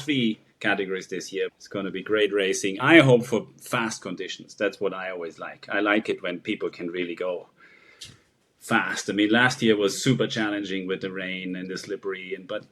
3 categories this year. It's going to be great racing. I hope for fast conditions. That's what I always like. I like it when people can really go fast. I mean, last year was super challenging with the rain and the slippery, but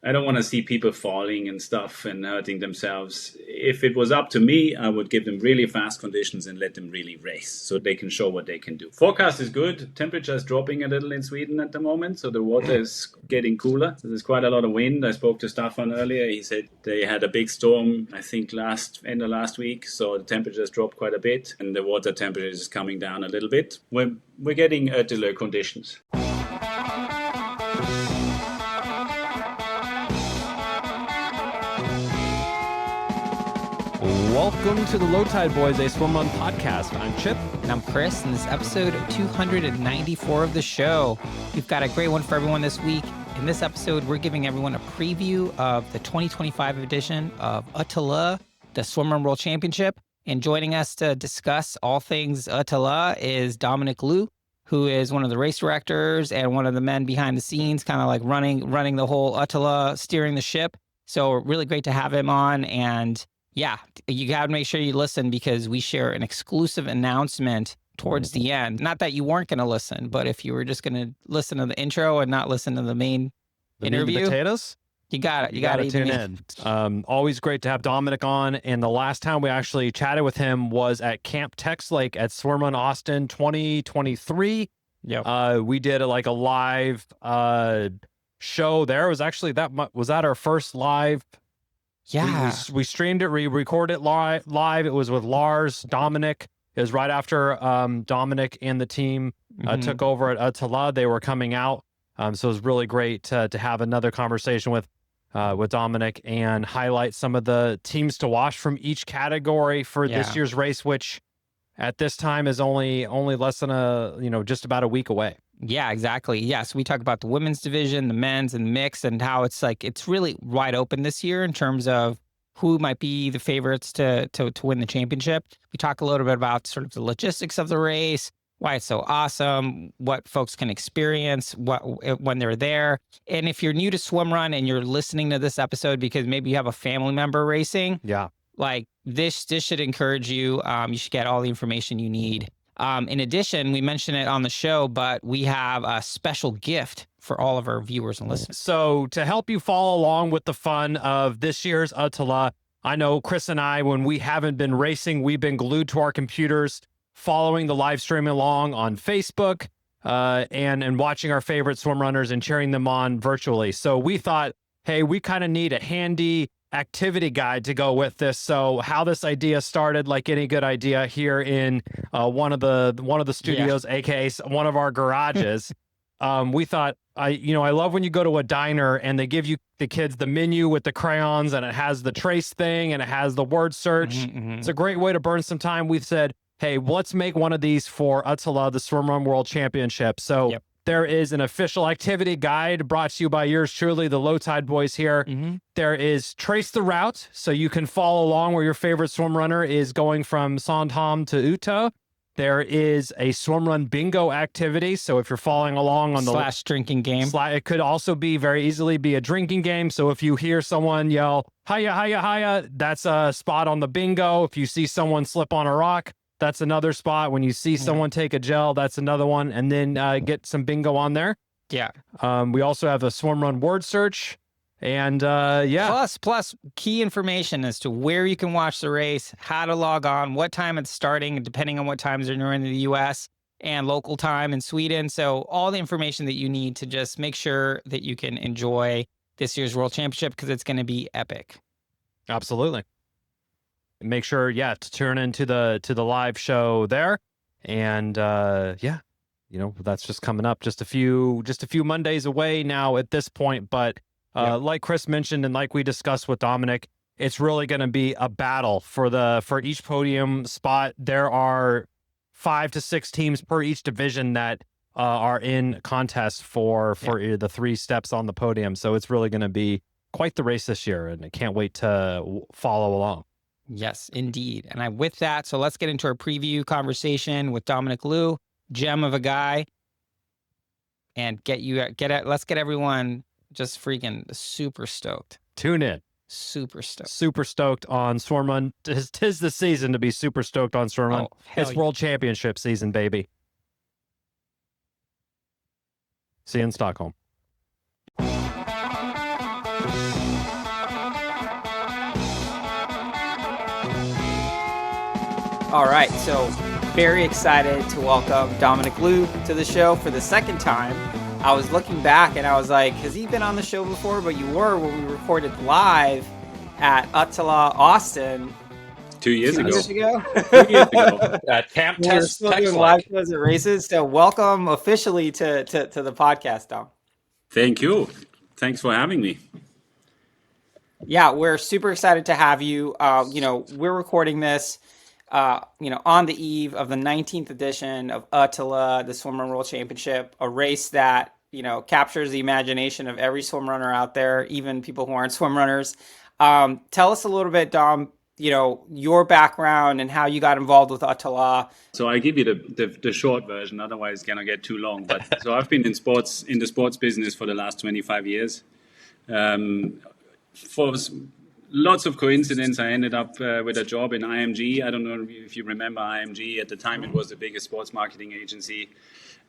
I don't want to see people falling and stuff and hurting themselves. If it was up to me, I would give them really fast conditions and let them really race so they can show what they can do. Forecast is good. Temperature is dropping a little in Sweden at the moment, so the water is getting cooler. There's quite a lot of wind. I spoke to Staffan earlier. He said they had a big storm, I think, end of last week, so the temperature has dropped quite a bit and the water temperature is coming down a little bit. We're getting Ötillö conditions. Welcome to the Low Tide Boyz, a Swimrun podcast. I'm Chip. And I'm Chris, and this is episode 294 of the show. We've got a great one for everyone this week. In this episode, we're giving everyone a preview of the 2025 edition of Ötillö, the Swimrun World Championship. And joining us to discuss all things Ötillö is Dominic Leu, who is one of the race directors and one of the men behind the scenes, kind of like running the whole Ötillö, steering the ship. So really great to have him on. And yeah, you got to make sure you listen because we share an exclusive announcement towards the end. Not that you weren't going to listen, but if you were just going to listen to the intro and not listen to the main interview, potatoes, you got it. You got to tune in. Always great to have Dominic on. And the last time we actually chatted with him was at Camp Tex Lake at Swimrun Austin 2023. Yep. We did a live show there. It was actually was that our first live? Yeah. We streamed it, we recorded it live. It was with Lars, Dominik. It was right after Dominik and the team took over at Ötillö. They were coming out. So it was really great to have another conversation with Dominik and highlight some of the teams to watch from each category for this year's race, which at this time is only less than just about a week away. Yeah, exactly. Yeah, so we talk about the women's division, the men's and the mix, and how it's really wide open this year in terms of who might be the favorites to win the championship. We talk a little bit about sort of the logistics of the race, why it's so awesome, what folks can experience when they're there. And if you're new to swimrun and you're listening to this episode because maybe you have a family member racing, this should encourage you. You should get all the information you need. In addition, we mentioned it on the show, but we have a special gift for all of our viewers and listeners. So to help you follow along with the fun of this year's Ötillö, I know Chris and I, when we haven't been racing, we've been glued to our computers, following the live stream along on Facebook and watching our favorite swim runners and cheering them on virtually. So we thought, hey, we kind of need a handy activity guide to go with this. So how this idea started, like any good idea, here in one of the studios, aka one of our garages. We thought, I love when you go to a diner and they give you the kids the menu with the crayons and it has the trace thing and it has the word search. It's a great way to burn some time. We've said, hey, let's make one of these for Ötillö, the Swimrun World Championship. So there is an official activity guide brought to you by yours truly, the Low Tide Boyz here. There is Trace the Route, so you can follow along where your favorite swim runner is going from Sondheim to Ötillö. There is a swimrun bingo activity, so if you're following along on the drinking game. It could also be very easily be a drinking game. So if you hear someone yell, hiya, hiya, hiya, that's a spot on the bingo. If you see someone slip on a rock, that's another spot. When you see someone take a gel, that's another one. And then get some bingo on there. Yeah. We also have a swimrun word search. And Plus key information as to where you can watch the race, how to log on, what time it's starting, depending on what times you're in the US, and local time in Sweden. So all the information that you need to just make sure that you can enjoy this year's World Championship because it's going to be epic. Absolutely. Make sure, to tune into the live show there, and that's just coming up, just a few Mondays away now at this point. But like Chris mentioned, and like we discussed with Dominik, it's really going to be a battle for each podium spot. There are 5 to 6 teams per each division that are in contest for the 3 steps on the podium. So it's really going to be quite the race this year, and I can't wait to follow along. Yes, indeed. And with that, so let's get into our preview conversation with Dominic Leu, gem of a guy, and let's get everyone just freaking super stoked Tune in. Super stoked. Super stoked on Swimrun. Tis the season to be super stoked on Swimrun. It's World Championship season, baby. See you in Stockholm. All right, so very excited to welcome Dominic Leu to the show for the second time. I was looking back and I was like, has he been on the show before? But you were when we recorded live at Ötillö, Austin. 2 years ago. 2 years ago? 2 years ago. Camp We're test still text doing like. live shows and races. So welcome officially to the podcast, Dom. Thank you. Thanks for having me. Yeah, we're super excited to have you. We're recording this, on the eve of the 19th edition of Ötillö, the Swimrun World Championship, a race that, captures the imagination of every swim runner out there, even people who aren't swim runners. Tell us a little bit, Dom, your background and how you got involved with Ötillö. So I give you the short version, otherwise it's going to get too long. But so I've been in the sports business for the last 25 years. For lots of coincidence, I ended up with a job in IMG. I don't know if you remember IMG. At the time, it was the biggest sports marketing agency.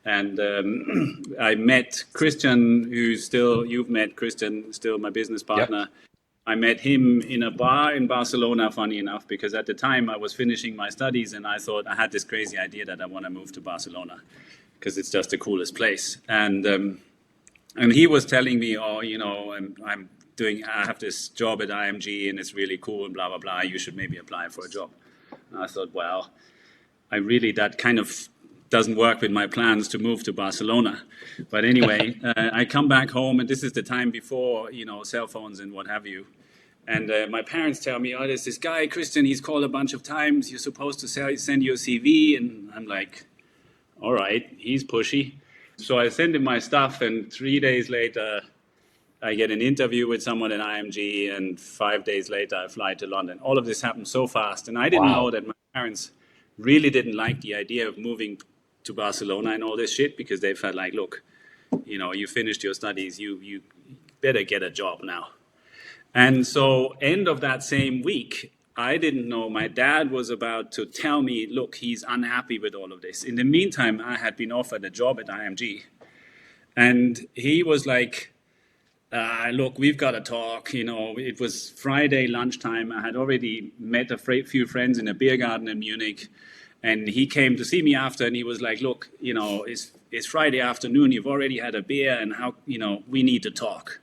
And I met Christian, you've met Christian, still my business partner. Yep. I met him in a bar in Barcelona, funny enough, because at the time I was finishing my studies and I thought I had this crazy idea that I want to move to Barcelona because it's just the coolest place. And he was telling me, I have this job at IMG and it's really cool and blah, blah, blah. You should maybe apply for a job. And I thought, well, that kind of doesn't work with my plans to move to Barcelona. But anyway, I come back home and this is the time before, cell phones and what have you. And my parents tell me, there's this guy, Christian, he's called a bunch of times. You're supposed to send your CV. And I'm like, all right, he's pushy. So I send him my stuff and 3 days later, I get an interview with someone at IMG, and 5 days later, I fly to London. All of this happened so fast, and I didn't know that my parents really didn't like the idea of moving to Barcelona and all this shit, because they felt like, look, you finished your studies, you better get a job now. And so end of that same week, I didn't know. My dad was about to tell me, look, he's unhappy with all of this. In the meantime, I had been offered a job at IMG, and he was like, look, we've got to talk. It was Friday lunchtime. I had already met a few friends in a beer garden in Munich. And he came to see me after and he was like, look, it's Friday afternoon. You've already had a beer and we need to talk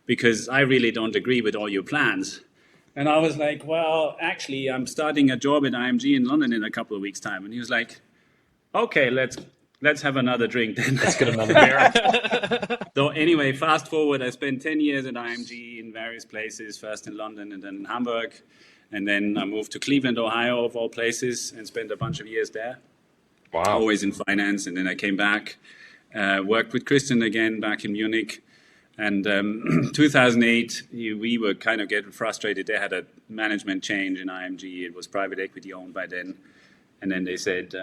because I really don't agree with all your plans. And I was like, well, actually, I'm starting a job at IMG in London in a couple of weeks' time. And he was like, okay, let's have another drink then. Let's get another beer. So anyway, fast forward, I spent 10 years at IMG in various places, first in London and then in Hamburg. And then I moved to Cleveland, Ohio, of all places, and spent a bunch of years there. Wow. Always in finance. And then I came back, worked with Christian again back in Munich. And 2008, we were kind of getting frustrated. They had a management change in IMG. It was private equity owned by then. And then they said,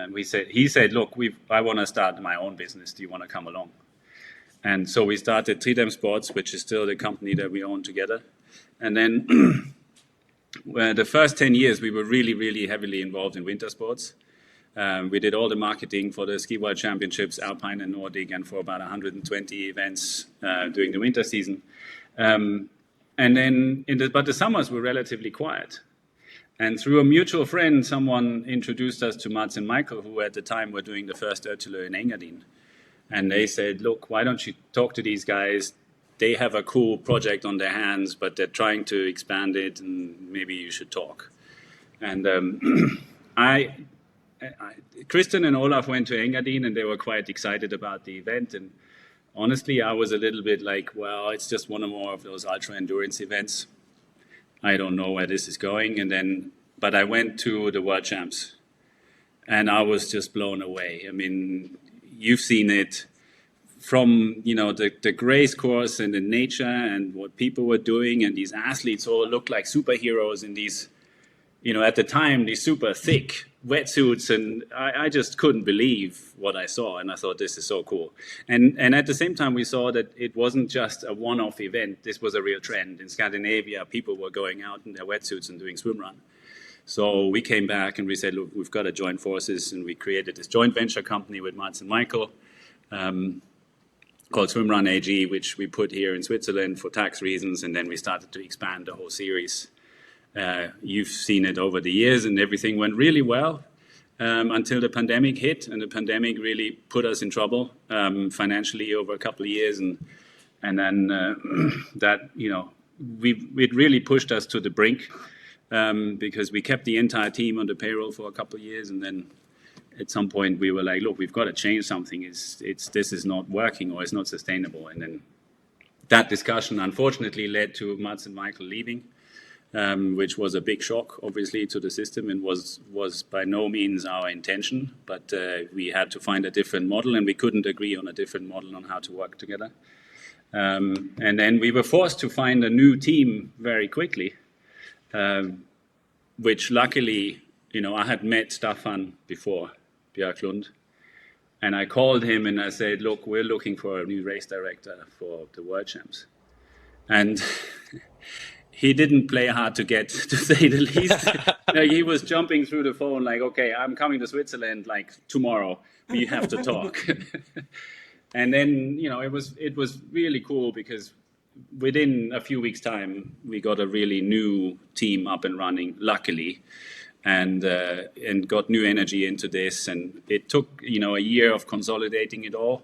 he said, look, I want to start my own business. Do you want to come along? And so we started Tridem Sports, which is still the company that we own together. And then the first 10 years, we were really, really heavily involved in winter sports. We did all the marketing for the Ski World Championships, Alpine and Nordic, and for about 120 events during the winter season. And then, but the summers were relatively quiet. And through a mutual friend, someone introduced us to Mats and Michael, who at the time were doing the first Ötillö in Engadin. And they said, look, why don't you talk to these guys? They have a cool project on their hands, but they're trying to expand it, and maybe you should talk. And Christian and Olaf went to Engadin, and they were quite excited about the event. And honestly, I was a little bit like, well, it's just one or more of those ultra-endurance events. I don't know where this is going. But I went to the World Champs, and I was just blown away. I mean, you've seen it. From the grace course and the nature and what people were doing, and these athletes all looked like superheroes in these, at the time, these super thick wetsuits, and I just couldn't believe what I saw, and I thought this is so cool. And at the same time, we saw that it wasn't just a one-off event. This was a real trend in Scandinavia. People were going out in their wetsuits and doing swimrun. So we came back and we said, look, we've got to join forces, and we created this joint venture company with Mats and Michael called Swimrun AG, which we put here in Switzerland for tax reasons, and then we started to expand the whole series. You've seen it over the years, and everything went really well until the pandemic hit, and the pandemic really put us in trouble financially over a couple of years, and then that it really pushed us to the brink because we kept the entire team on the payroll for a couple of years, and then at some point we were like, look, we've got to change something. This is not working, or it's not sustainable, and then that discussion unfortunately led to Mats and Michael leaving. Which was a big shock, obviously, to the system, and was by no means our intention. But we had to find a different model, and we couldn't agree on a different model on how to work together. And then we were forced to find a new team very quickly, which luckily, I had met Staffan before, Björklund, and I called him and I said, look, we're looking for a new race director for the World Champs. And he didn't play hard to get, to say the least. He was jumping through the phone like, okay, I'm coming to Switzerland like tomorrow. We have to talk. And then, it was really cool because within a few weeks' time, we got a really new team up and running, luckily, and got new energy into this. And it took, a year of consolidating it all,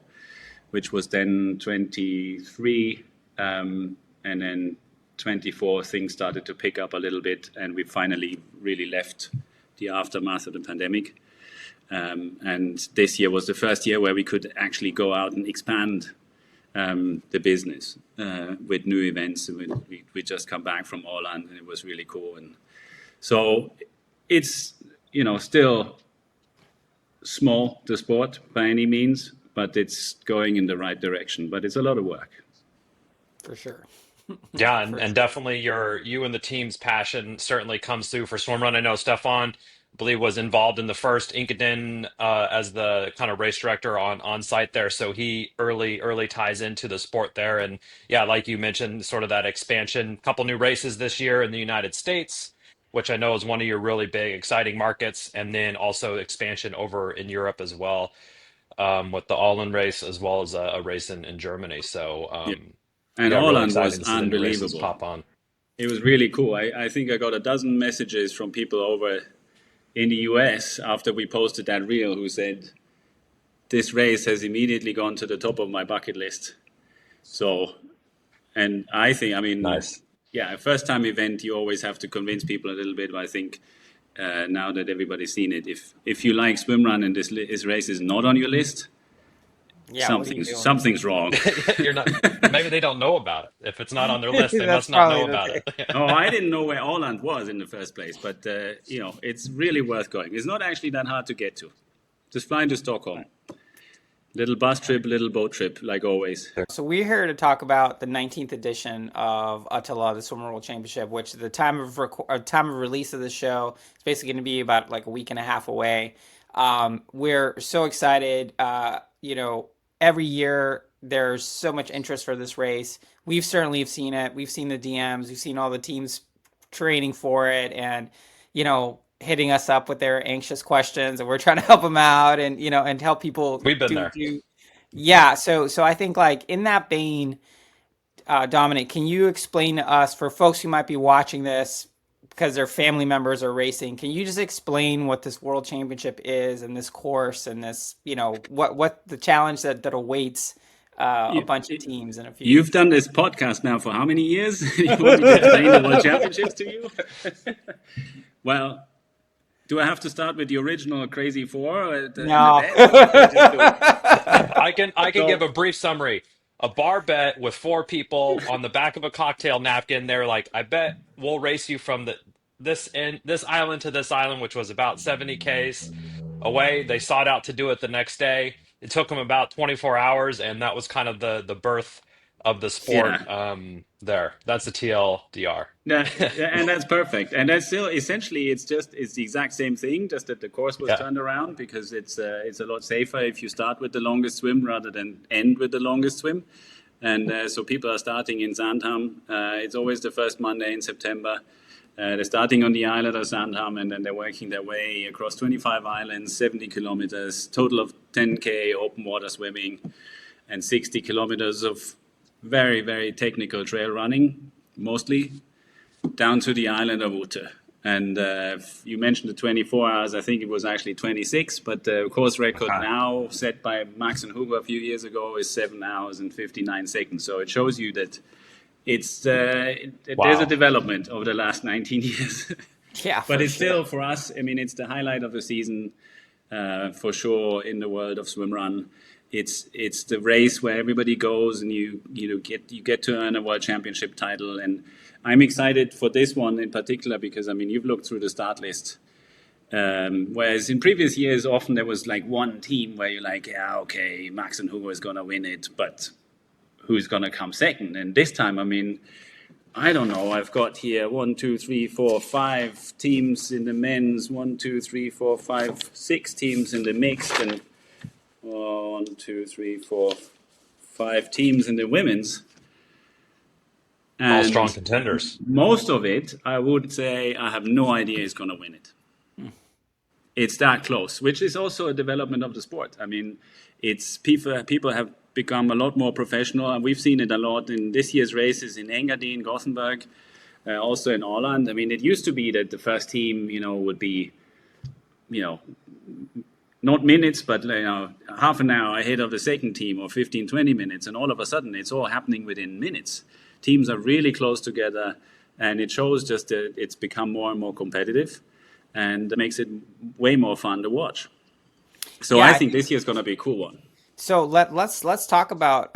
which was then 23, and then 24, things started to pick up a little bit, and we finally really left the aftermath of the pandemic. And this year was the first year where we could actually go out and expand the business with new events. We just come back from Åland, and it was really cool. And so it's, still small, the sport, by any means, but it's going in the right direction. But it's a lot of work. For sure. Yeah, and definitely you and the team's passion certainly comes through for Swimrun. I know Stefan, I believe, was involved in the first Inkeden as the kind of race director on site there, so he early ties into the sport there. And yeah, like you mentioned, sort of that expansion, couple new races this year in the United States, which I know is one of your really big, exciting markets, and then also expansion over in Europe as well, with the Åland race as well as a race in Germany. So. Yeah. And Yeah, really Åland exciting was to see the new races unbelievable. pop on. It was really cool. I think I got a dozen messages from people over in the US after we posted that reel who said, this race has immediately gone to the top of my bucket list. So, and I think, Nice. Yeah, a first time event, you always have to convince people a little bit. But I think now that everybody's seen it, if you like swimrun and this race is not on your list, Yeah, something's wrong. You're not. Maybe they don't know about it. If it's not on their list, they That's must not probably know the about thing. it. Oh, I didn't know where Åland was in the first place, but it's really worth going. It's not actually that hard to get to. Just flying to Stockholm. Little bus trip, little boat trip, like always. So we're here to talk about the 19th edition of Ötillö, the Swimrun World Championship, which the time of release of the show is basically going to be about like a week and a half away. We're so excited. Every year there's so much interest for this race. We've certainly seen it. We've seen the DMs. We've seen all the teams training for it, and hitting us up with their anxious questions, and we're trying to help them out, and and help people. We've been there. Yeah. So I think, like, in that vein, Dominic, can you explain to us, for folks who might be watching this because their family members are racing, can you just explain what this World Championship is, and this course, and this, what the challenge that awaits a bunch of teams in a few? You've done this podcast now for how many years? You want me to explain the World Championships to you? Well, do I have to start with the original Crazy Four? No. I can give a brief summary. A bar bet with 4 people on the back of a cocktail napkin. They're like, I bet we'll race you from this island to this island, which was about 70 Ks away. They sought out to do it the next day. It took them about 24 hours, and that was kind of the birth of the sport. There, that's a TLDR. Yeah, and that's perfect. And that's still essentially it's the exact same thing, just that the course was Yeah. turned around because it's a lot safer if you start with the longest swim rather than end with the longest swim. And so people are starting in Sandham. It's always the first Monday in September. They're starting on the island of Sandham, and then they're working their way across 25 islands, 70 kilometers, total of 10K open water swimming, and 60 kilometers of very, very technical trail running, mostly, down to the island of Ötillö. And you mentioned the 24 hours. I think it was actually 26, but the course record now set by Max and Hugo a few years ago is 7 hours and 59 seconds. So it shows you that it's there's a development over the last 19 years. Yeah, but it's still, for us, I mean, it's the highlight of the season for sure in the world of swimrun. It's the race where everybody goes and you get to earn a world championship title. And I'm excited for this one in particular because, I mean, you've looked through the start list. Whereas in previous years, often there was like one team where you're like, yeah, okay, Max and Hugo is going to win it, but who's going to come second? And this time, I mean, I don't know. I've got here 1, 2, 3, 4, 5 teams in the men's, 1, 2, 3, 4, 5, 6 teams in the mixed, and 1, 2, 3, 4, 5 teams in the women's. And all strong contenders. Most of it, I would say, I have no idea is going to win it. It's that close, which is also a development of the sport. I mean, it's people have become a lot more professional, and we've seen it a lot in this year's races in Engadin, Gothenburg, also in Åland. I mean, it used to be that the first team, would be, not minutes, but half an hour ahead of the second team, or 15, 20 minutes, and all of a sudden it's all happening within minutes. Teams are really close together, and it shows just that it's become more and more competitive, and it makes it way more fun to watch. So yeah, I think this year's going to be a cool one. So let's talk about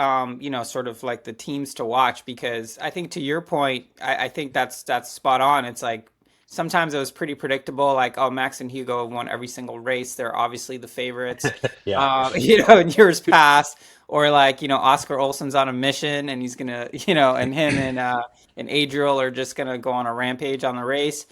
sort of like the teams to watch, because I think to your point, I think that's spot on. It's like sometimes it was pretty predictable, like, oh, Max and Hugo won every single race. They're obviously the favorites. In years past, or like, Oscar Olsen's on a mission and he's gonna, and him and Adriel are just gonna go on a rampage on the race.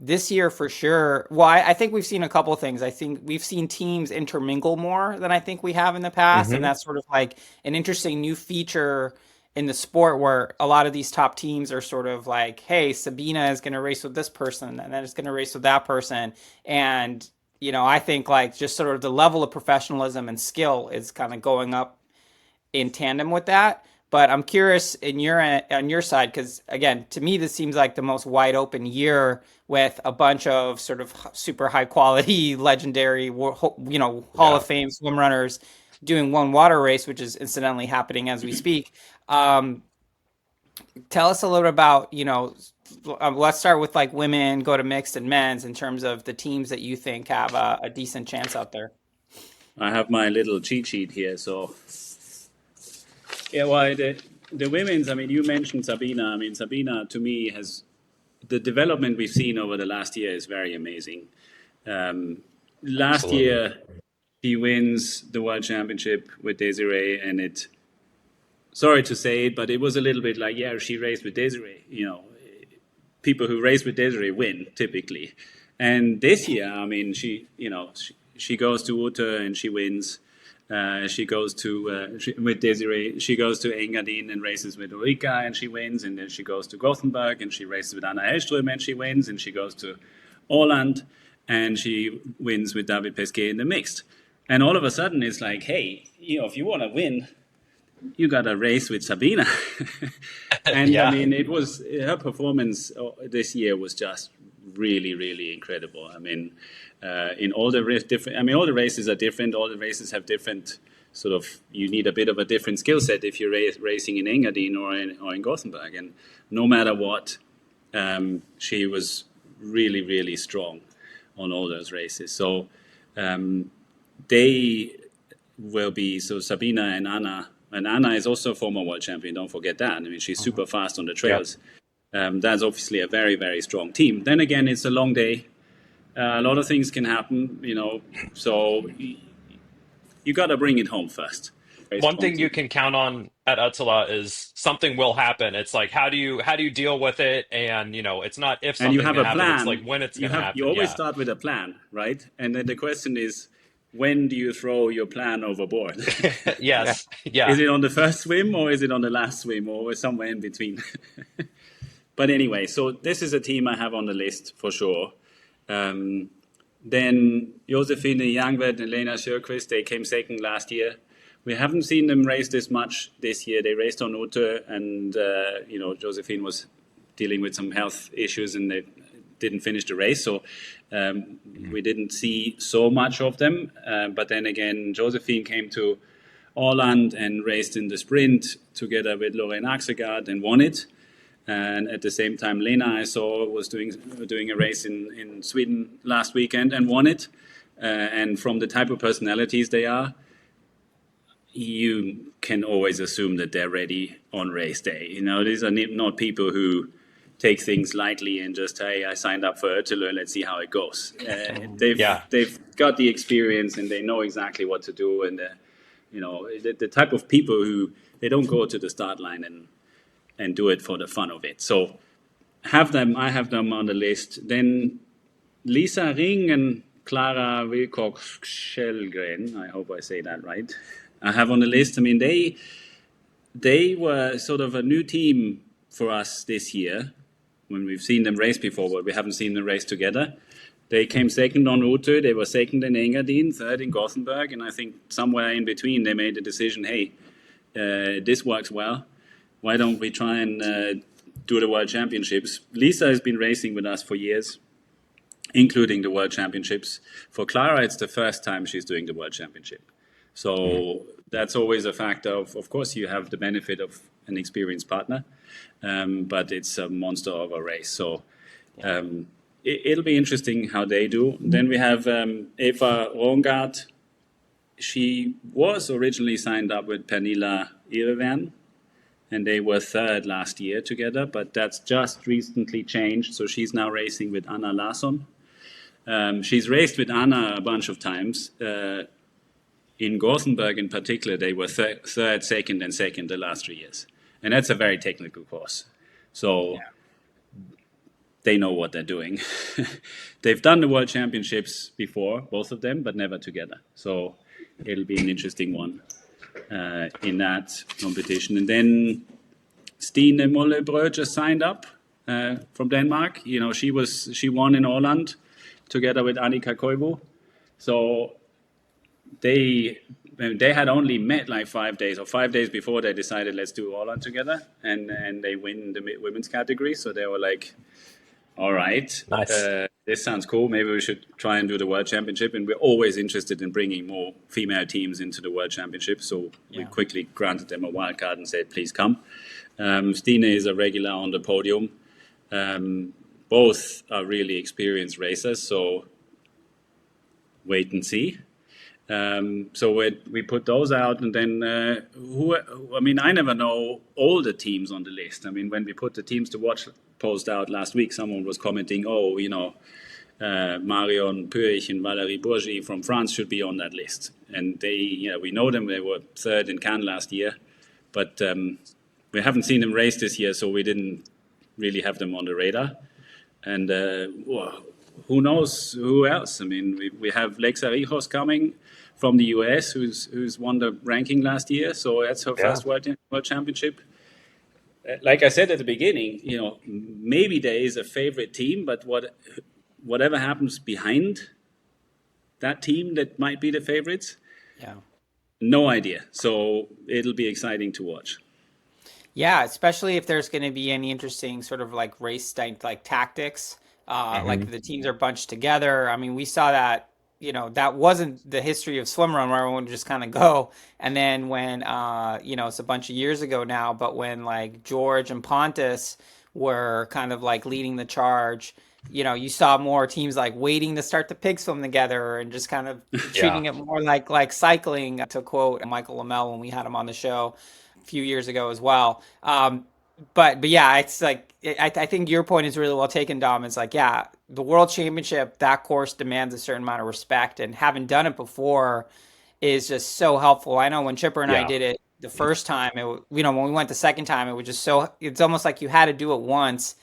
This year for sure. Well, I think we've seen a couple of things. I think we've seen teams intermingle more than I think we have in the past. And that's sort of like an interesting new feature in the sport, where a lot of these top teams are sort of like, hey, Sabina is going to race with this person and then it's going to race with that person. And, I think like just sort of the level of professionalism and skill is kind of going up in tandem with that. But I'm curious on your side, because again, to me, this seems like the most wide open year with a bunch of sort of super high quality, legendary, Hall of Fame swim runners doing one water race, which is incidentally happening as we speak. Tell us a little about, let's start with like women, go to mixed and men's in terms of the teams that you think have a decent chance out there. I have my little cheat sheet here, so. Yeah, well, the women's, I mean, you mentioned Sabina. I mean, Sabina, to me, the development we've seen over the last year is very amazing. Last year, she wins the World Championship with Desiree, and sorry to say it, but it was a little bit like, yeah, she raced with Desiree. People who race with Desiree win, typically. And this year, I mean, she goes to Ötillö and she wins. She goes to with Desiree. She goes to Engadin and races with Ulrika and she wins. And then she goes to Gothenburg and she races with Anna Hellström and she wins. And she goes to Åland and she wins with David Pesquet in the mixed. And all of a sudden, it's like, hey, if you want to win, you got to race with Sabina. And I mean, her performance this year was just really, really incredible. I mean, in all the all the races are different. All the races have different sort of. You need a bit of a different skill set if you're racing in Engadin or in Gothenburg. And no matter what, she was really, really strong on all those races. So they will be. So Sabina and Anna. And Anna is also a former world champion. Don't forget that. I mean, she's super fast on the trails. Yeah. That's obviously a very, very strong team. Then again, it's a long day. A lot of things can happen, so you got to bring it home first. one thing you can count on at Ötillö is something will happen. It's like how do you deal with it? And it's not if And you something's have gonna a happen, it's like plan. when it's You gonna have you happen. always Yeah. start with a plan, right? And then the question is, when do you throw your plan overboard? Yes. Yeah. Is it on the first swim, or is it on the last swim, or somewhere in between? But anyway, so this is a team I have on the list for sure. Then Josephine Jangved and Lena Sjöqvist, they came second last year. We haven't seen them race this much this year. They raced on Ötillö, and Josephine was dealing with some health issues, and they didn't finish the race. So we didn't see so much of them. But then again, Josephine came to Åland and raced in the sprint together with Lorraine Axelgaard and won it. And at the same time, Lena, I saw, was doing a race in Sweden last weekend and won it. And from the type of personalities they are, you can always assume that they're ready on race day. These are not people who take things lightly and just, hey, I signed up for Ötillö, let's see how it goes. They've got the experience, and they know exactly what to do. And the type of people who, they don't go to the start line and do it for the fun of it. So I have them on the list. Then Lisa Ring and Clara Wilcox-Kjellgren, I hope I say that right, I have on the list. I mean, they were sort of a new team for us this year, when we've seen them race before, but we haven't seen them race together. They came second on Ötillö, they were second in Engadin, third in Gothenburg, and I think somewhere in between they made the decision, hey, this works well. Why don't we try and do the World Championships? Lisa has been racing with us for years, including the World Championships. For Clara, it's the first time she's doing the World Championship. So that's always a factor. Of course, you have the benefit of an experienced partner, but it's a monster of a race. So it'll be interesting how they do. Then we have Eva Rongard. She was originally signed up with Pernilla Irevern, and they were third last year together, but that's just recently changed. So she's now racing with Anna Larsson. She's raced with Anna a bunch of times. In Gothenburg in particular, they were third, second, and second the last 3 years. And that's a very technical course. So they know what they're doing. They've done the World Championships before, both of them, but never together. So it'll be an interesting one in that competition. And then Stine Mollebrød just signed up from Denmark. She won in Åland together with Annika Koivu. So they had only met like 5 days, or 5 days before they decided, let's do Åland together, and they win the women's category. So they were like, all right, Nice. this sounds cool. Maybe we should try and do the World Championship. And we're always interested in bringing more female teams into the World Championship. So we quickly granted them a wild card and said, please come. Stine is a regular on the podium. Both are really experienced racers. So wait and see. So we put those out, and then I never know all the teams on the list. I mean, when we put the teams to watch post out last week, someone was commenting, Marion Puech and Valérie Bourgie from France should be on that list. And we know them. They were third in Cannes last year, but we haven't seen them race this year, so we didn't really have them on the radar. And who knows who else? I mean, we have Lexa Rijos coming from the US, who's won the ranking last year. So that's her first World Championship. Like I said at the beginning, maybe there is a favorite team, but whatever happens behind that team that might be the favorites, no idea. So it'll be exciting to watch. Yeah, especially if there's going to be any interesting sort of like race like tactics, like if the teams are bunched together. I mean, we saw that, that wasn't the history of swimrun where everyone would just kind of go. And then when, it's a bunch of years ago now, but when like George and Pontus were kind of like leading the charge, you saw more teams like waiting to start the pig swim together and just kind of treating it more like cycling, to quote Michael Lamel when we had him on the show a few years ago as well. But yeah, it's like, I think your point is really well taken, Dom. It's like, the World Championship, that course demands a certain amount of respect, and having done it before, is just so helpful. I know when Chipper and I Yeah. did it the first time, when we went the second time, it was just it's almost like you had to do it once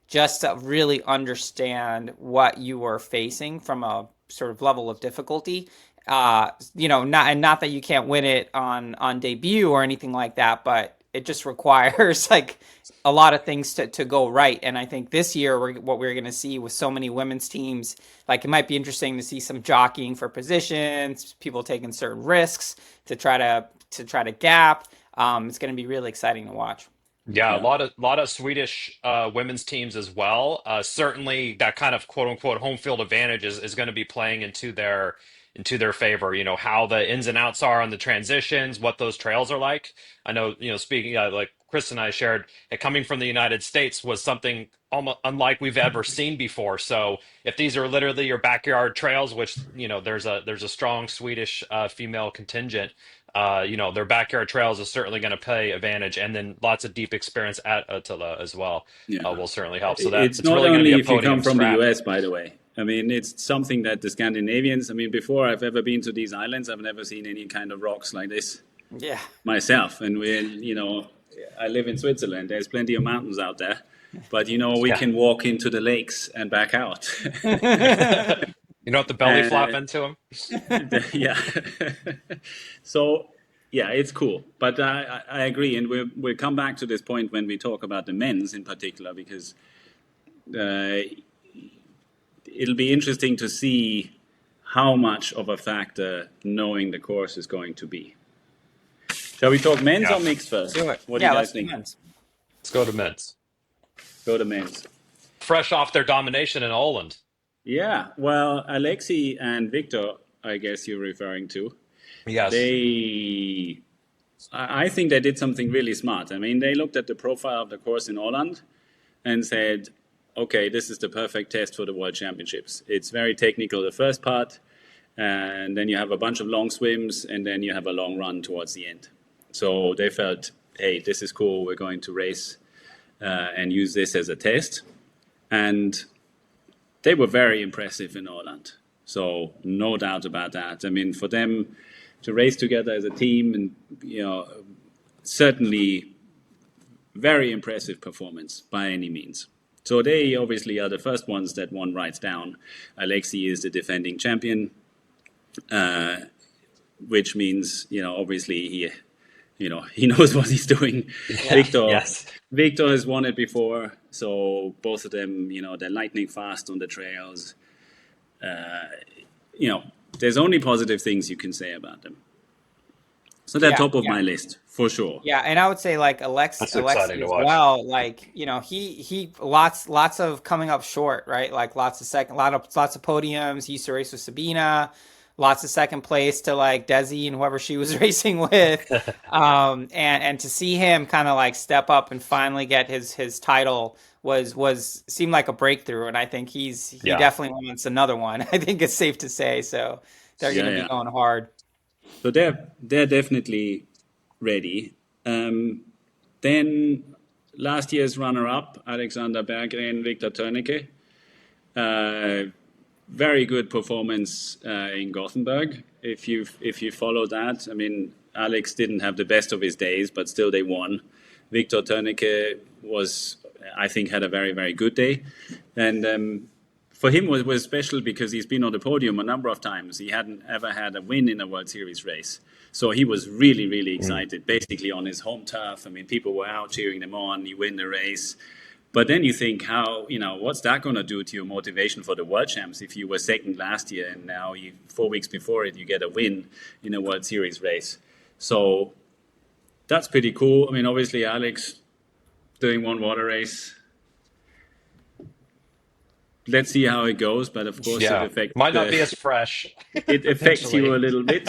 just to really understand what you were facing from a sort of level of difficulty. Not that you can't win it on debut or anything like that, but it just requires like a lot of things to go right. And I think this year what we're going to see with so many women's teams, like it might be interesting to see some jockeying for positions, people taking certain risks to try to gap. It's going to be really exciting to watch. Yeah, a Yeah. lot of Swedish women's teams as well. Certainly, that kind of quote unquote home field advantage is going to be playing into their favor. You know how the ins and outs are on the transitions, what those trails are like. I know, speaking like Chris and I shared, coming from the United States was something almost unlike we've ever seen before. So if these are literally your backyard trails, which there's a strong Swedish female contingent. Their backyard trails is certainly going to pay advantage, and then lots of deep experience at Ötillö as well Yeah. will certainly help. So that It's it's not really going to be only a if you come podium from the scrap. US, by the way. I mean, it's something that the Scandinavians, I mean, before I've ever been to these islands, I've never seen any kind of rocks like this Yeah. myself. And I live in Switzerland. There's plenty of mountains out there. But, we Yeah, can walk into the lakes and back out. you know what the belly flop Uh, into them. yeah. So, yeah, it's cool. But I agree. And we'll come back to this point when we talk about the men's in particular, because uh, it'll be interesting to see how much of a factor knowing the course is going to be. Shall we talk men's Yeah, or mixed first? Do it. What do Yeah, you guys let's do think? men's. let's go to men's. Go to men's. Fresh off their domination in Poland. Yeah, well, Alexei and Victor, I guess you're referring to, Yes. I think they did something really smart. I mean, they looked at the profile of the course in Holland and said, okay, this is the perfect test for the World Championships. It's very technical, the first part, and then you have a bunch of long swims, and then you have a long run towards the end. So they felt, hey, this is cool. We're going to race and use this as a test. And they were very impressive in Holland. So no doubt about that. I mean, for them to race together as a team, and certainly very impressive performance by any means. So they obviously are the first ones that one writes down. Alexei is the defending champion, which means obviously he knows what he's doing. Yeah. Victor Yes. Victor has won it before, so both of them, they're lightning fast on the trails. There's only positive things you can say about them. So they're Yeah, top of yeah. my list for sure. Yeah, and I would say like That's Alexi exciting to as watch. well. Like he lots of coming up short, right? Like lots of podiums. He used to race with Sabina, lots of second place to like Desi and whoever she was racing with. And to see him kind of like step up and finally get his title seemed like a breakthrough. And I think he Yeah. definitely wants another one. I think it's safe to say. So they're going to Yeah. be going hard. So they're definitely ready. Then last year's runner-up, Alexander Berggren, Victor Tönneke. Very good performance in Gothenburg. If you follow that, I mean, Alex didn't have the best of his days, but still they won. Victor Tönneke I think, had a very, very good day. And for him was special because he's been on the podium a number of times. He hadn't ever had a win in a World Series race. So he was really, really excited, basically on his home turf. I mean, people were out cheering him on. You win the race. But then you think what's that going to do to your motivation for the World Champs if you were second last year and now 4 weeks before it, you get a win in a World Series race. So that's pretty cool. I mean, obviously, Alex doing one water race. Let's see how it goes, but of course Yeah. it affects Might not be as fresh. it affects you a little bit.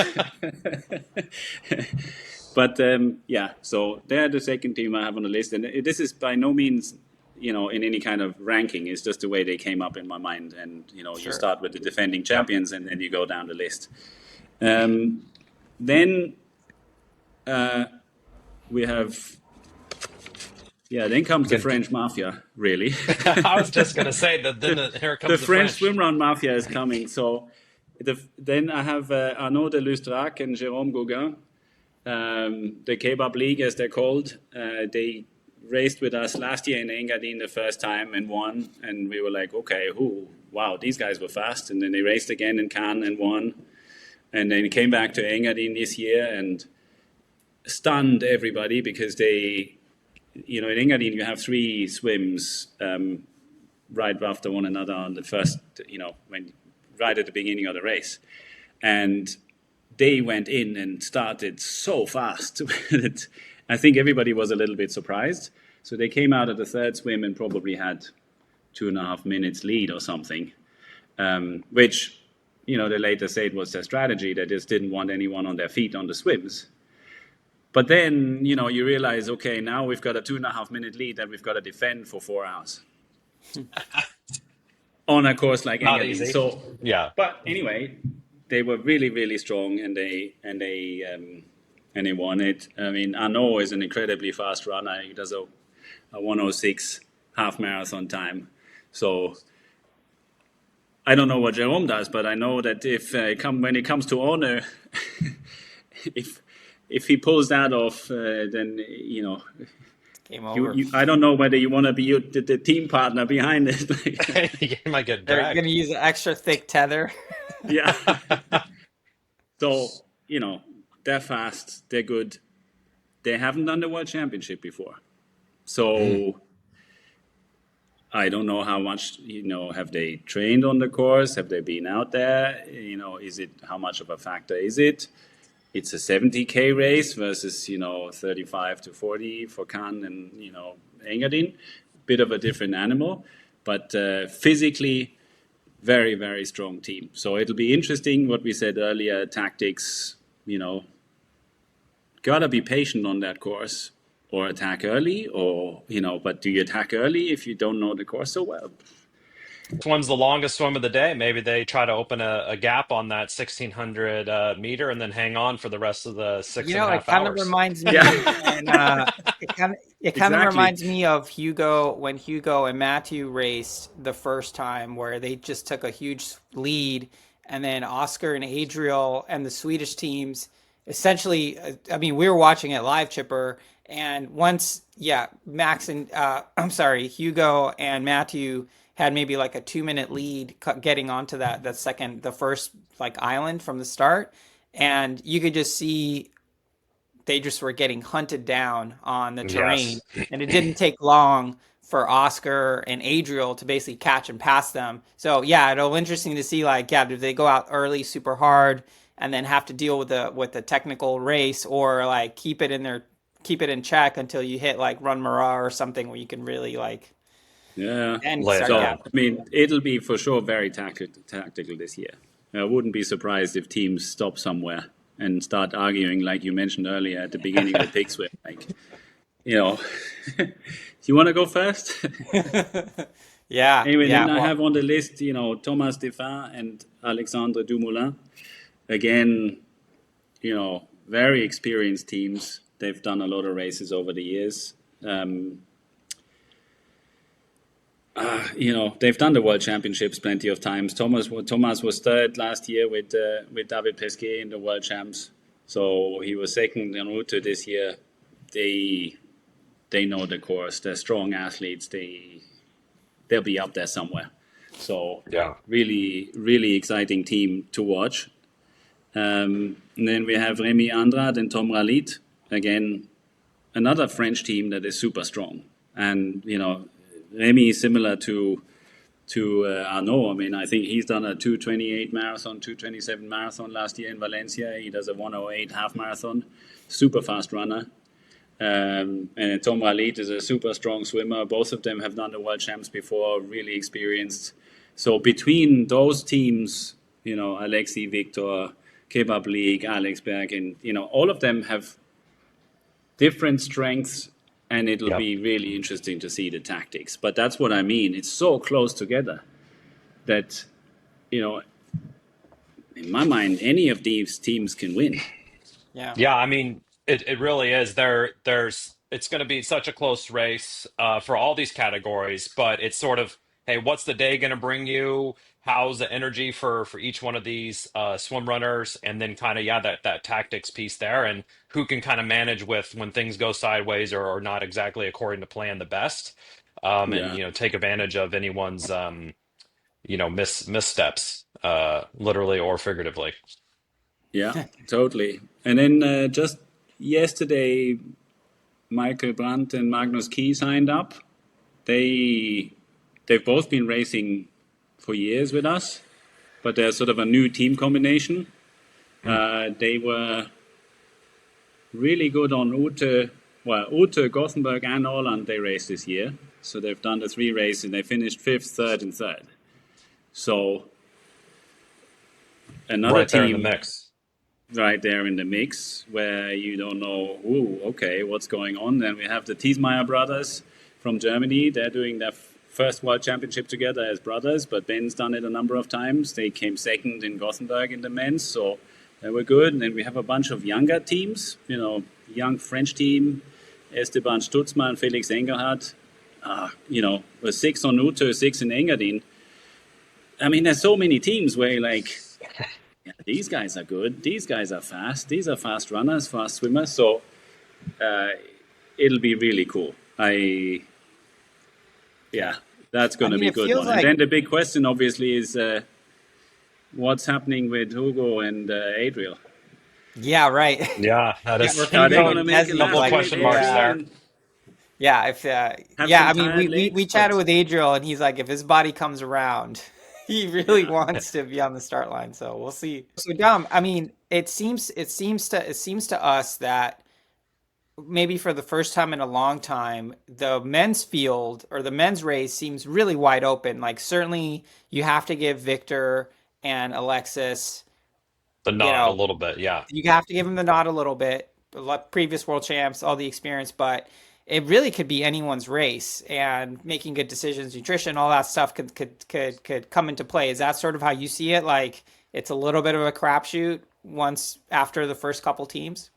But so they're the second team I have on the list, and this is by no means in any kind of ranking. It's just the way they came up in my mind, and Sure. you start with the defending champions, and then you go down the list. Then we have. Yeah, then comes the French Mafia, really. I was just gonna say that. Then here comes The the French French. Swimrun Mafia is coming. So then I have Arnaud de Lustrac and Jérôme Gauguin, the Kebab League, as they're called. They raced with us last year in Engadin the first time and won. And we were like, okay, wow, these guys were fast. And then they raced again in Cannes and won. And then came back to Engadin this year and stunned everybody because they, in Engadin you have three swims right after one another on the first, right at the beginning of the race. And they went in and started so fast that I think everybody was a little bit surprised. So they came out of the third swim and probably had 2.5 minutes lead or something, which, they later said was their strategy. They just didn't want anyone on their feet on the swims. But then, you realize, okay, now we've got a 2.5 minute lead that we've got to defend for 4 hours on a course like Not Engadin. easy. So, Yeah. but anyway, they were really, really strong, and they won it. I mean, Arnaud is an incredibly fast runner. He does a 1:06 half marathon time. So I don't know what Jérôme does, but I know that when it comes to honor, if he pulls that off, then Game over. I don't know whether you want to be the team partner behind it. You might get They're dragged. going to use an extra thick tether. Yeah. So, they're fast, they're good. They haven't done the World Championship before. So I don't know how much, have they trained on the course? Have they been out there? How much of a factor is it? It's a 70K race versus, 35 to 40 for Cannes and, Engadin. Bit of a different animal, but physically, very, very strong team. So it'll be interesting what we said earlier, tactics, gotta be patient on that course or attack early but do you attack early if you don't know the course so well? Swim's the longest swim of the day. Maybe they try to open a gap on that 1600 meter and then hang on for the rest of the six and a It half kind of hours. reminds me, Yeah. and it kind of Exactly. reminds me of when Hugo and Matthew raced the first time, where they just took a huge lead, and then Oscar and Adriel and the Swedish teams essentially. I mean, we were watching it live, Chipper, and once, Max and Hugo and Matthew had maybe like a 2 minute lead getting onto the first like island from the start. And you could just see they just were getting hunted down on the terrain. Yes. And it didn't take long for Oscar and Adriel to basically catch and pass them. So it'll be interesting to see, do they go out early super hard and then have to deal with the technical race, or like keep it in check until you hit like Run Marat or something where you can really Yeah. and Lay it start So, down. I mean, it'll be for sure very tactical this year. I wouldn't be surprised if teams stop somewhere and start arguing, like you mentioned earlier at the beginning of the pig swim. Like, do you want to go first? Anyway, then I have on the list, Thomas Defin and Alexandre Dumoulin. Again, very experienced teams. They've done a lot of races over the years. They've done the World Championships plenty of times. Thomas was third last year with David Pesquet in the World Champs. So he was second en route to this year. They know the course. They're strong athletes. They'll be up there somewhere. So really, really exciting team to watch. And then we have Rémi Andrade and Tom Ralit. Again, another French team that is super strong. And, Rémi is similar to Arnaud. I mean, I think he's done a 2:28 marathon, 2:27 marathon last year in Valencia. He does a 1:08 half marathon. Super fast runner. And Tom Ralit is a super strong swimmer. Both of them have done the World Champs before, really experienced. So between those teams, Alexi, Victor, Kebab League, Alex Berg, and, all of them have different strengths, and it'll be really interesting to see the tactics. But that's what I mean. It's so close together that, in my mind, any of these teams can win. Yeah, I mean, it really is. It's going to be such a close race for all these categories, but it's sort of hey, what's the day going to bring you? How's the energy for each one of these swim runners? And then kind of, yeah, that tactics piece there, and who can kind of manage with when things go sideways or not exactly according to plan the best. And, Yeah, take advantage of anyone's, missteps, literally or figuratively. yeah, totally. And then just yesterday, Michael Brandt and Magnus Key signed up. They've both been racing for years with us, but they're sort of a new team combination. They were really good on Ute, Gothenburg, and Åland. They raced this year, so they've done the 3 races. They finished 5th, 3rd, and 3rd. So another Right there in the team mix. right there in the mix where you don't know, okay, what's going on. Then we have the Thiesmeyer brothers from Germany. They're doing their first World Championship together as brothers, but Ben's done it a number of times. They came second in Gothenburg in the men's, so they were good. And then we have a bunch of younger teams, young French team, Esteban Stutzmann, Felix Engelhardt, with 6 on Ute, 6 in Engadin. I mean, there's so many teams where you're like, yeah, these guys are good. These guys are fast. These are fast runners, fast swimmers. So it'll be really cool. That's going to be a good one. And then the big question, obviously, is what's happening with Hugo and Adriel? Yeah, right. Yeah, that is. Are they going to make a couple question marks there? Yeah, I mean, we chatted with Adriel, and he's like, if his body comes around, he really wants to be on the start line. So we'll see. So Dom, I mean, it seems to us that maybe for the first time in a long time, the men's field or the men's race seems really wide open. Like certainly you have to give Victor and Alexis the nod a little bit. Yeah, you have to give them the nod a little bit. Previous world champs, all the experience, but it really could be anyone's race, and making good decisions, nutrition, all that stuff could come into play. Is that sort of how you see it? Like it's a little bit of a crapshoot once after the first couple teams?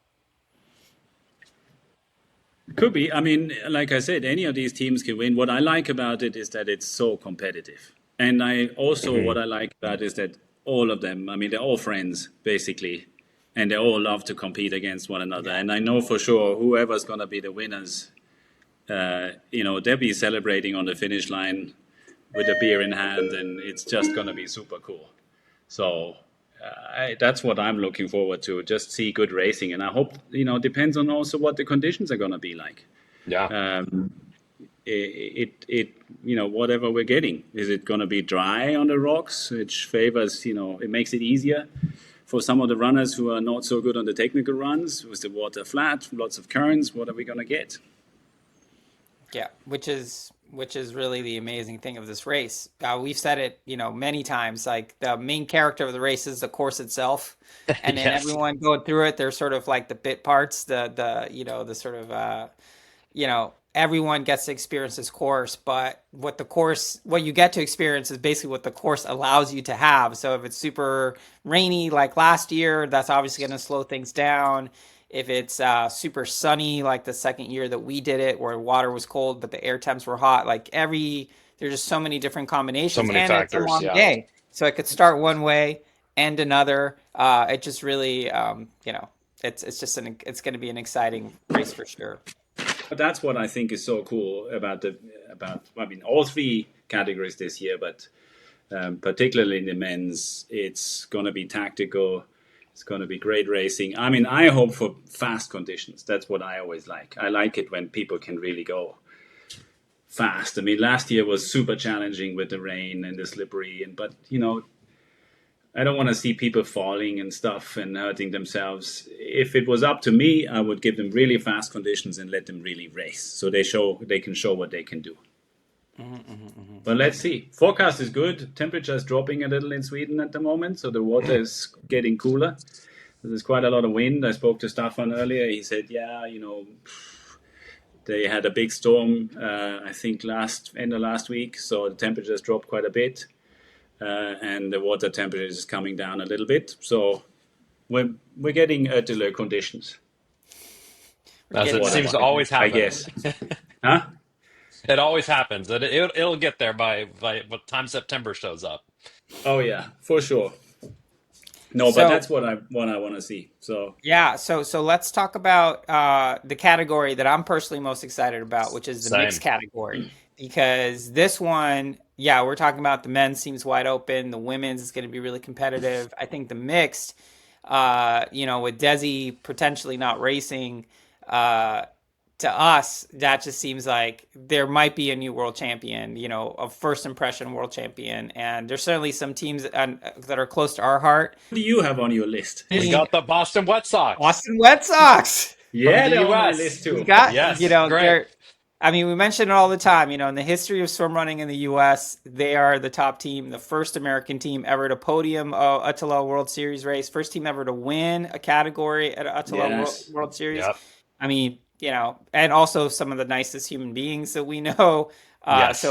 Could be. I mean, like I said, any of these teams can win. What I like about it is that it's so competitive. And what I like about it is that all of them, I mean, they're all friends, basically. And they all love to compete against one another. And I know for sure whoever's going to be the winners, they'll be celebrating on the finish line with a beer in hand. And it's just going to be super cool. So that's what I'm looking forward to. Just see good racing. And I hope, depends on also what the conditions are going to be like. Yeah. Whatever we're getting. Is it going to be dry on the rocks, which favors, it makes it easier for some of the runners who are not so good on the technical runs? Was the water flat, lots of currents? What are we going to get? Yeah, which is really the amazing thing of this race. We've said it, many times, like the main character of the race is the course itself. And then Yes. everyone going through it, they're sort of like the bit parts, the sort of, everyone gets to experience this course, but what you get to experience is basically what the course allows you to have. So if it's super rainy like last year, that's obviously going to slow things down. If it's super sunny like the second year that we did it, where water was cold but the air temps were hot, there's just so many different combinations. So many and factors, it's a long yeah. day, so it could start one way, end another. It just really, it's going to be an exciting race for sure. But that's what I think is so cool about all 3 categories this year, but particularly in the men's, it's going to be tactical. It's going to be great racing. I mean, I hope for fast conditions. That's what I always like. I like it when people can really go fast. I mean, last year was super challenging with the rain and the slippery, but I don't want to see people falling and stuff and hurting themselves. If it was up to me, I would give them really fast conditions and let them really race, so they can show what they can do. But let's see. Forecast is good. Temperature is dropping a little in Sweden at the moment, so the water is getting cooler. There's quite a lot of wind. I spoke to Staffan earlier. He said, they had a big storm, I think end of last week, so the temperatures dropped quite a bit. And the water temperature is coming down a little bit. So we're getting Ötillö conditions. As it seems to always happen. I guess. Huh? It always happens. It'll get there by the time September shows up. Oh yeah, for sure. No, but So that's what I want to see. So yeah, so let's talk about the category that I'm personally most excited about, which is the mixed Same. category. Because this one, yeah, we're talking about the men's seems wide open, the women's is going to be really competitive. I think the mixed, with Desi potentially not racing, uh, to us, that just seems like there might be a new world champion, a first impression world champion. And there's certainly some teams that are close to our heart. what do you have on your list? I We mean, got the Boston Red Sox Boston Red Sox. from Yeah, the they're on my U.S. list We too. got, Yes, great. they're, I mean, we mention it all the time, in the history of swim running in the US, they are the top team, the first American team ever to podium a Ötillö World Series race, first team ever to win a category at Ötillö Yes. World Series. Yep. I mean, and also some of the nicest human beings that we know. So Yes.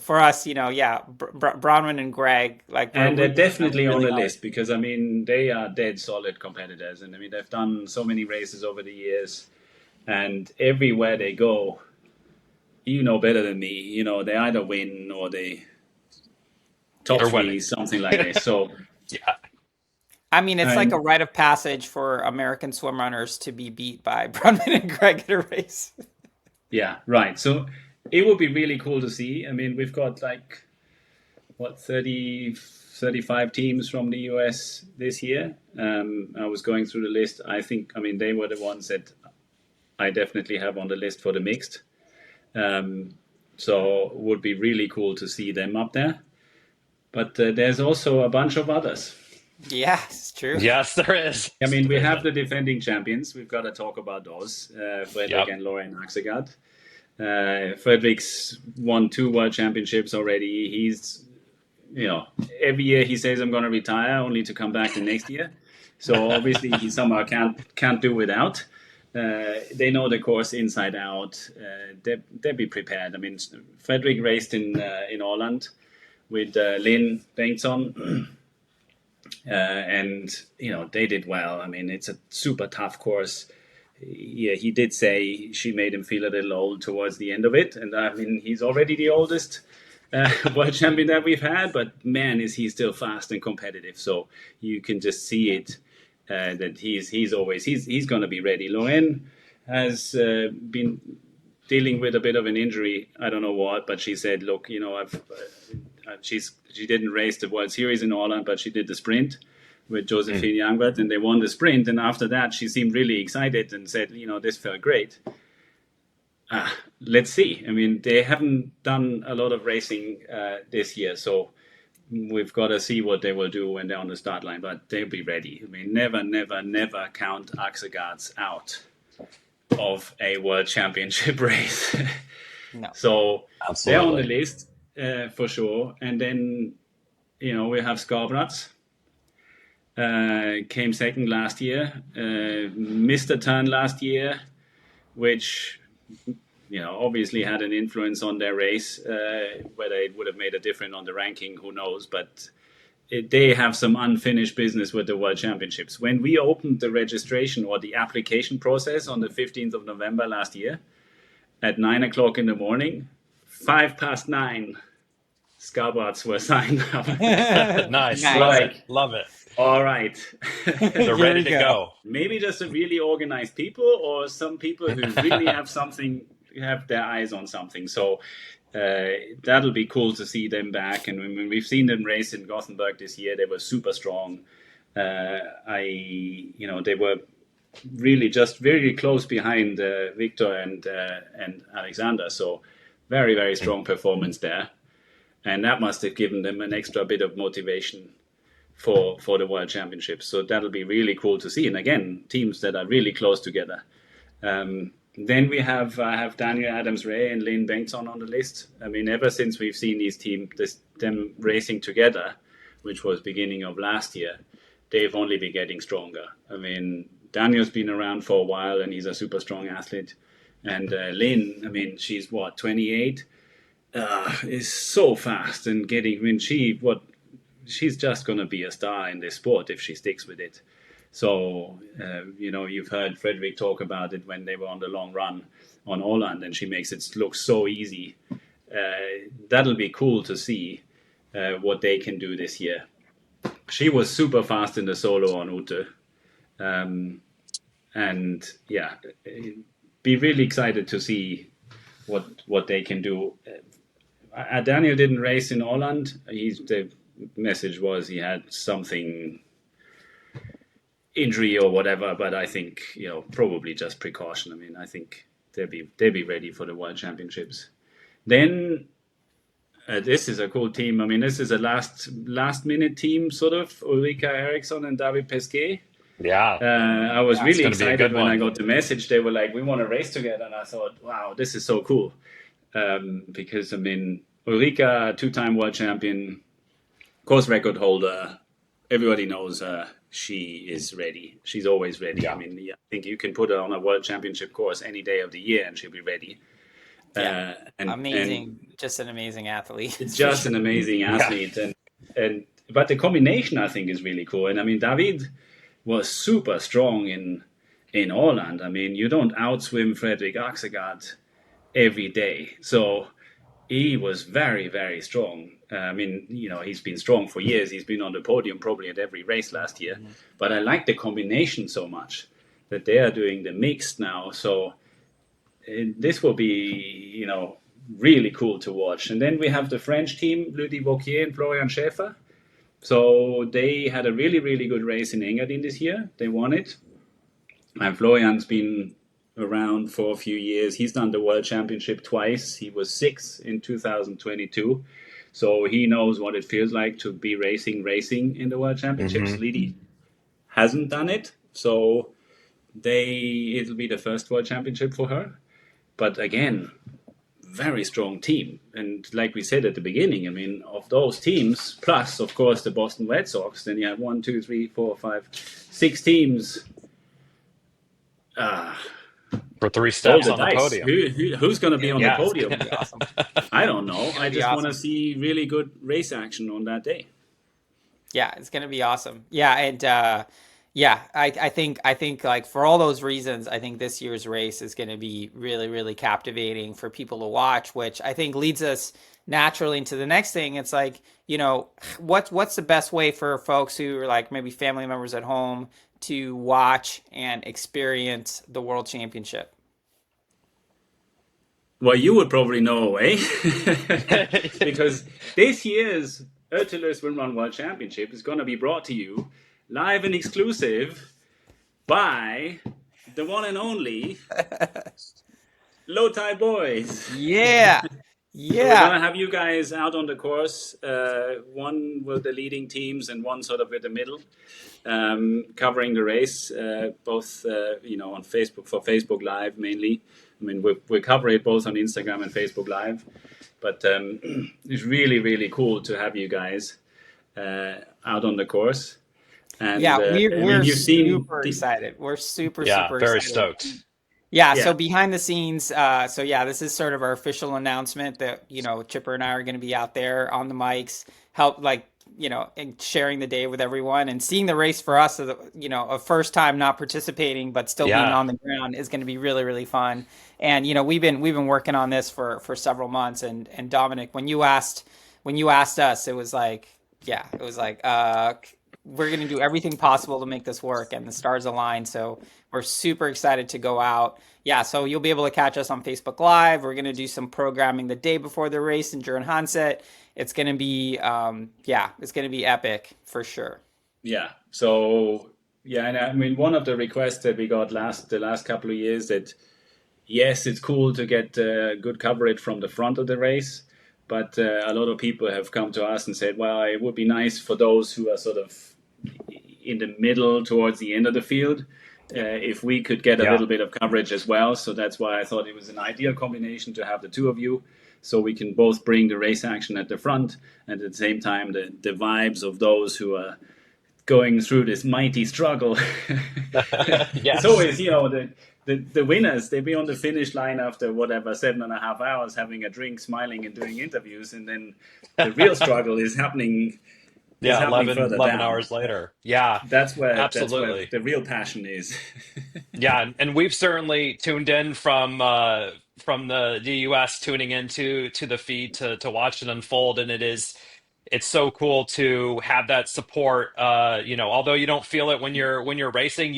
for us, yeah, Bronwyn and Greg, like we're And they're rooting for them definitely on really the hard. list because I mean they are dead solid competitors, and I mean they've done so many races over the years, and everywhere they go, you know better than me. They either win or they top They're three, winning. something like this. So, Yeah. I mean, it's like a and rite of passage for American swim runners to be beat by Bronwyn and Greg at a race. yeah, right. So it would be really cool to see. I mean, we've got like what 30, 35 teams from the US this year. I was going through the list. I mean, they were the ones that I definitely have on the list for the mixed. Um, so it would be really cool to see them up there. But there's also a bunch of others. Yeah, it's true. Yes, there is. I mean, we have the defending champions. We've got to talk about those, Fredrik Yep. and Lauren Axegard. Fredrik's won 2 world championships already. He's, every year he says, I'm going to retire, only to come back the next year. So obviously he somehow can't do without. They know the course inside out. They'll be prepared. I mean, Fredrik raced in Holland with Lynn Bengtsson. And they did well. I mean, it's a super tough course. Yeah, he did say she made him feel a little old towards the end of it, and I mean, he's already the oldest world champion that we've had. But man, is he still fast and competitive. So you can just see it that he's going to be ready. Loren has been dealing with a bit of an injury. I don't know what, but she said, "Look, she didn't race the World Series in Holland, but she did the sprint with Josephine Youngbert, and they won the sprint. And after that, she seemed really excited and said, this felt great. Let's see. I mean, they haven't done a lot of racing this year, so we've got to see what they will do when they're on the start line, but they'll be ready. I mean, never, never, never count Axegaards out of a World Championship race. No. So Absolutely. they're on the list for sure. And then, we have Skarbrads. Came second last year, missed a turn last year, which, obviously had an influence on their race. Whether it would have made a difference on the ranking, who knows? But they have some unfinished business with the World Championships. When we opened the registration or the application process on the 15th of November last year, at 9 o'clock in the morning, 9:05, Skarbrads were signed up. Nice. Nice. Love it. Love it. All right. They're ready to go. Maybe just some really organized people or some people who really have their eyes on something. So that'll be cool to see them back. And when we've seen them race in Gothenburg this year, they were super strong. They were really just very close behind Victor and Alexander. So very, very strong performance there. And that must have given them an extra bit of motivation for the World Championships. So that'll be really cool to see. And again, teams that are really close together. Then we have Daniel Adams-Ray and Lynn Bengtsson on the list. I mean, ever since we've seen these teams, them racing together, which was beginning of last year, they've only been getting stronger. I mean, Daniel's been around for a while and he's a super strong athlete. And Lynn, I mean, she's 28, is so fast and she's just going to be a star in this sport if she sticks with it. So, you've heard Fredrik talk about it when they were on the long run. on Åland, and she makes it look so easy. That'll be cool to see what they can do this year. She was super fast in the solo on Ötillö. And yeah, be really excited to see what they can do. Daniel didn't race in Åland. The message was he had something, injury or whatever, but I think, probably just precaution. I mean, I think they'll be ready for the World Championships. Then this is a cool team. I mean, this is a last minute team, sort of. Ulrika Eriksson and David Pesquet. Yeah. I was really excited when I got the message. They were like, we want to race together. And I thought, wow, this is so cool. Because, I mean, Ulrika, 2-time world champion, course record holder. Everybody knows her. She is ready. She's always ready. Yeah. I mean, I think you can put her on a world championship course any day of the year and she'll be ready. Yeah. Amazing. Just an amazing athlete. Just an amazing athlete. Yeah. But the combination, I think, is really cool. And I mean, David was super strong in Åland. I mean, you don't outswim Fredrik Axelgaard every day. So he was very, very strong. I mean, he's been strong for years. He's been on the podium probably at every race last year. Mm-hmm. But I like the combination so much that they are doing the mixed now. So this will be, really cool to watch. And then we have the French team, Ludi Vauquier and Florian Schäfer. So they had a really, really good race in Engadin this year. They won it. And Florian's been around for a few years. He's done the World Championship twice. He was 6th in 2022. So he knows what it feels like to be racing in the World Championships. Mm-hmm. Lidi hasn't done it. So it'll be the first World Championship for her. But again, very strong team. And like we said at the beginning, I mean, of those teams, plus, of course, the Boston Red Sox, then you have 1, 2, 3, 4, 5, 6 teams. For 3 steps on the podium. Who's going to be on the podium? It's awesome. I don't know. I just want to see really good race action on that day. Yeah, it's going to be awesome. Yeah, and I think like for all those reasons, I think this year's race is going to be really, really captivating for people to watch, which I think leads us naturally into the next thing. It's like, what's the best way for folks who are like maybe family members at home to watch and experience the World Championship? Well, you would probably know, eh? Because this year's Ötillö Swimrun World Championship is going to be brought to you live and exclusive by the one and only Low Tide Boyz. Yeah. Yeah. So we're going to have you guys out on the course, one with the leading teams and one sort of in the middle, covering the race, both, on Facebook, for Facebook Live mainly. I mean, we cover it both on Instagram and Facebook Live. But it's really, really cool to have you guys out on the course. And, yeah, we're super excited. We're super very excited. Stoked. Yeah, so behind the scenes, this is sort of our official announcement that, Chipper and I are going to be out there on the mics, and sharing the day with everyone, and seeing the race for us, a first time not participating, but still being on the ground is going to be really, really fun. And, we've been working on this for several months. And Dominic, when you asked us, it was like, we're going to do everything possible to make this work, and the stars align. So we're super excited to go out. Yeah, so you'll be able to catch us on Facebook Live. We're going to do some programming the day before the race in Jørgen Hanset. It's going to be, it's going to be epic for sure. Yeah. So, and I mean, one of the requests that we got the last couple of years that, yes, it's cool to get good coverage from the front of the race. But a lot of people have come to us and said, well, it would be nice for those who are sort of in the middle towards the end of the field, if we could get a little bit of coverage as well. So that's why I thought it was an ideal combination to have the two of you, so we can both bring the race action at the front and at the same time the vibes of those who are going through this mighty struggle. It's always, the winners, they be on the finish line after 7.5 hours having a drink, smiling and doing interviews. And then the real struggle is happening It's Yeah, happening 11, further 11 down. hours later. Yeah, That's where absolutely. the real passion is. Yeah, and we've certainly tuned in from the US, tuning into to the feed to watch it unfold, and it's so cool to have that support. Although you don't feel it when you're racing,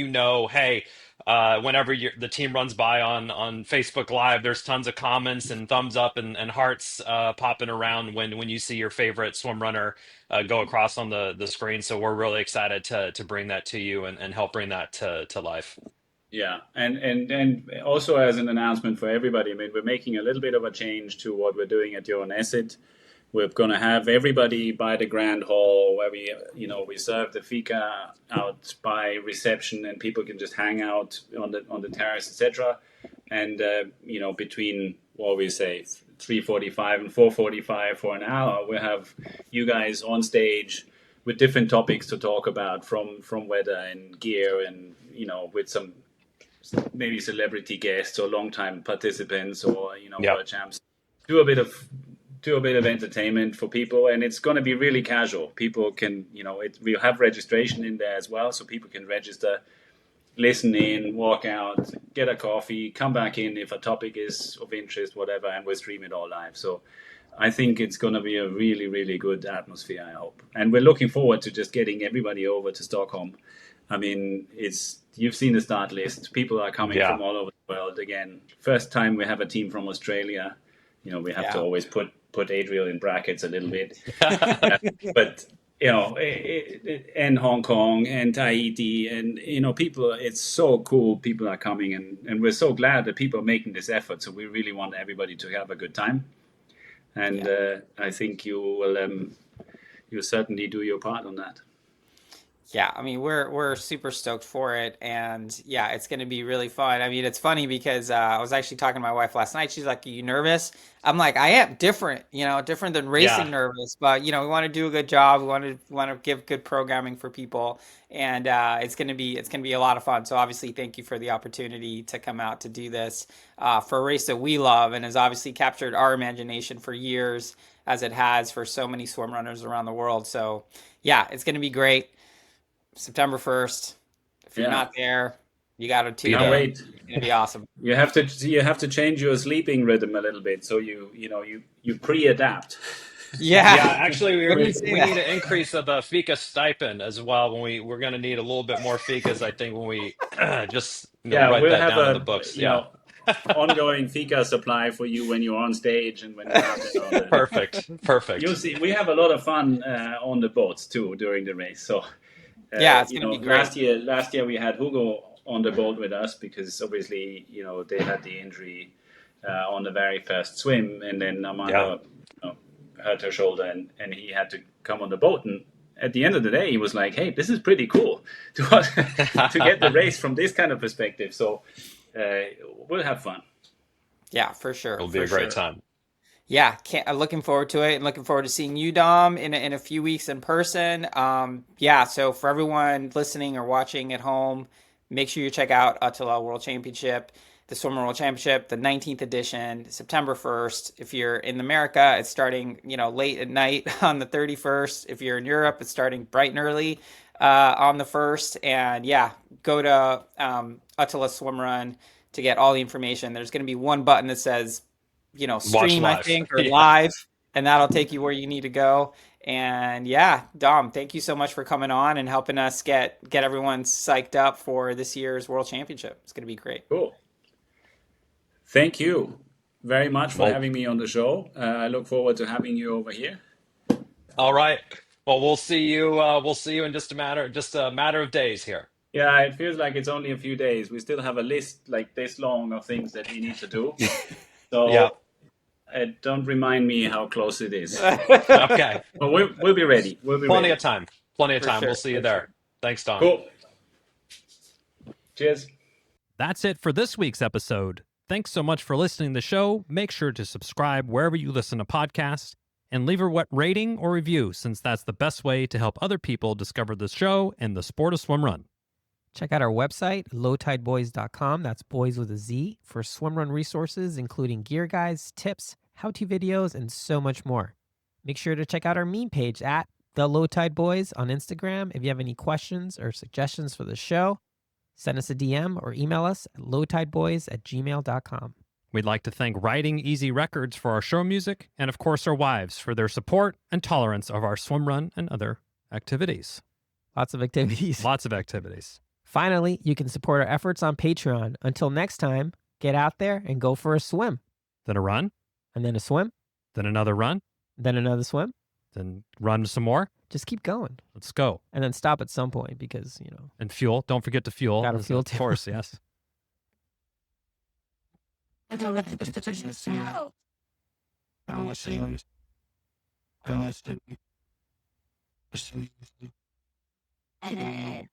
hey, whenever the team runs by on Facebook Live, there's tons of comments and thumbs up and hearts popping around when you see your favorite swim runner go across on the screen. So we're really excited to bring that to you and help bring that to life. Yeah, and also as an announcement for everybody, I mean, we're making a little bit of a change to what we're doing at Your Own Acid. We're going to have everybody by the grand hall where we serve the fika out by reception, and people can just hang out on the terrace, etc. And between what we say 3:45 and 4:45 for an hour, we have you guys on stage with different topics to talk about, from weather and gear, and with some maybe celebrity guests or long-time participants, or Yeah. world champs. Do a bit of entertainment for people, and it's going to be really casual. People can, we'll have registration in there as well, so people can register, listen in, walk out, get a coffee, come back in if a topic is of interest, whatever, and we'll stream it all live. So I think it's going to be a really, really good atmosphere, I hope. And we're looking forward to just getting everybody over to Stockholm. I mean, you've seen the start list. People are coming Yeah. from all over the world. Again, first time we have a team from Australia. We have to always put Adriel in brackets a little bit. But, and Hong Kong and Tahiti, and, people, it's so cool. People are coming, and we're so glad that people are making this effort. So we really want everybody to have a good time. And I think you'll certainly do your part on that. Yeah, I mean, we're super stoked for it, and yeah, it's going to be really fun. I mean, it's funny because I was actually talking to my wife last night. She's like, "Are you nervous?" I'm like, "I am different, different than racing Yeah. nervous, but we want to do a good job. We want to give good programming for people, and it's going to be a lot of fun. So obviously, thank you for the opportunity to come out to do this for a race that we love and has obviously captured our imagination for years, as it has for so many swim runners around the world. So yeah, it's going to be great. September 1st. If you're not there, you got to tune in. Wait. It's gonna be awesome. You have to change your sleeping rhythm a little bit, so you pre-adapt. Yeah. Yeah, actually, we When you need say that. an increase of the fika stipend as well. We're going to need a little bit more fikas, I think, when we just write we'll that have down in the books. Yeah, ongoing fika supply for you when you're on stage and when you're out there on the... perfect. You'll see, we have a lot of fun on the boats too during the race. So Yeah, it's gonna be great. Last year we had Hugo on the boat with us because obviously they had the injury on the very first swim, and then Amanda hurt her shoulder, and he had to come on the boat. And at the end of the day, he was like, "Hey, this is pretty cool to get the race from this kind of perspective." So we'll have fun. Yeah, for sure. It'll be a great time. Yeah, looking forward to it, and looking forward to seeing you, Dom, in a few weeks in person. So for everyone listening or watching at home, make sure you check out Ötillö World Championship, the Swimrun World Championship, the 19th edition, September 1st. If you're in America, it's starting late at night on the 31st. If you're in Europe, it's starting bright and early on the 1st. And go to Ötillö Swimrun to get all the information. There's going to be one button that says stream, I think, or live, and that'll take you where you need to go. And Dom, thank you so much for coming on and helping us get everyone psyched up for this year's World Championship. It's going to be great. Cool. Thank you very much for having me on the show. I look forward to having you over here. All right. Well, we'll see you in just a matter of days here. Yeah, it feels like it's only a few days. We still have a list like this long of things that we need to do. So don't remind me how close it is. Okay. But we'll be ready. Plenty of time. For Sure. We'll see you there. Sure. Thanks, Dom. Cool. Cheers. That's it for this week's episode. Thanks so much for listening to the show. Make sure to subscribe wherever you listen to podcasts and leave a rating or review, since that's the best way to help other people discover the show and the sport of swim run. Check out our website, lowtideboyz.com. That's boys with a Z, for swimrun resources, including gear guides, tips, how-to videos, and so much more. Make sure to check out our meme page at The Low Tide Boyz on Instagram. If you have any questions or suggestions for the show, send us a DM or email us at lowtideboys@gmail.com. We'd like to thank Riding Easy Records for our show music, and of course our wives for their support and tolerance of our swim run and other activities. Lots of activities. Lots of activities. Finally, you can support our efforts on Patreon. Until next time, get out there and go for a swim. Then a run, And then a swim, then another run, then another swim. then run some more. Just keep going. Let's go. And then stop at some point because, And fuel. Don't forget to fuel. Gotta fuel Of too. course, yes. And